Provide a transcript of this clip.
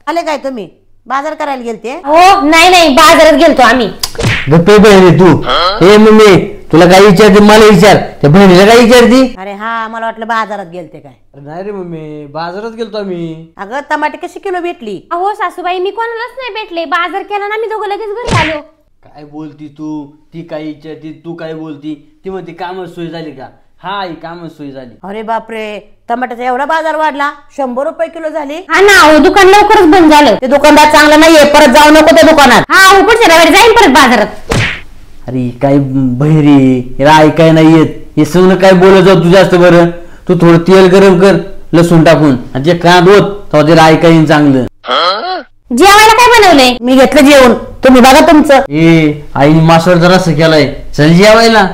आले काय तुम्ही बाजार करायला गेलते? हो नाही नाही बाजारात गेलतो आम्ही. गप्पे बहिणी तू हे मम्मी तुला काय विचारते मला विचार त्या बहिणीला काय विचारती? अरे हा मला वाटलं बाजारात गेलते काय. नाही रे मम्मी बाजारात गेलतो आम्ही. अगं टमाटे कशी किलो भेटली? अहो सासूबाई मी कोणालाच नाही भेटले, बाजार केला ना मी दोघं लगेच घरी आलो. काय बोलती तू? ती काय विचारती तू काय बोलती? ती म्हणते कामच सोय झाली का? हा ही कामच सोय झाली. अरे बापरे टमाट्याचा एवढा बाजार वाढला 100 रुपये किलो झाली. हा ना हो दुकान लवकरच बंद झालं. ते दुकानदार चांगला नाहीये परत जाऊ नको त्या दुकानात. हा पुढच्या रविवारी जाईन परत बाजारात. अरे काय बहिरी याला ऐकाय नाही येत हे सगळं काय बोलत जाऊ तू जास्त. बरं तू थोडं तेल गरम कर लसूण टाकून आणि ते कांद होत तेव्हा त्याला ऐकाय चांगलं. जेवायला काय बनवलंय? मी घेतलं जेवण तुम्ही बघा तुमचं. ए आईने मासवडचा रस्सा केलाय चल जेवायला.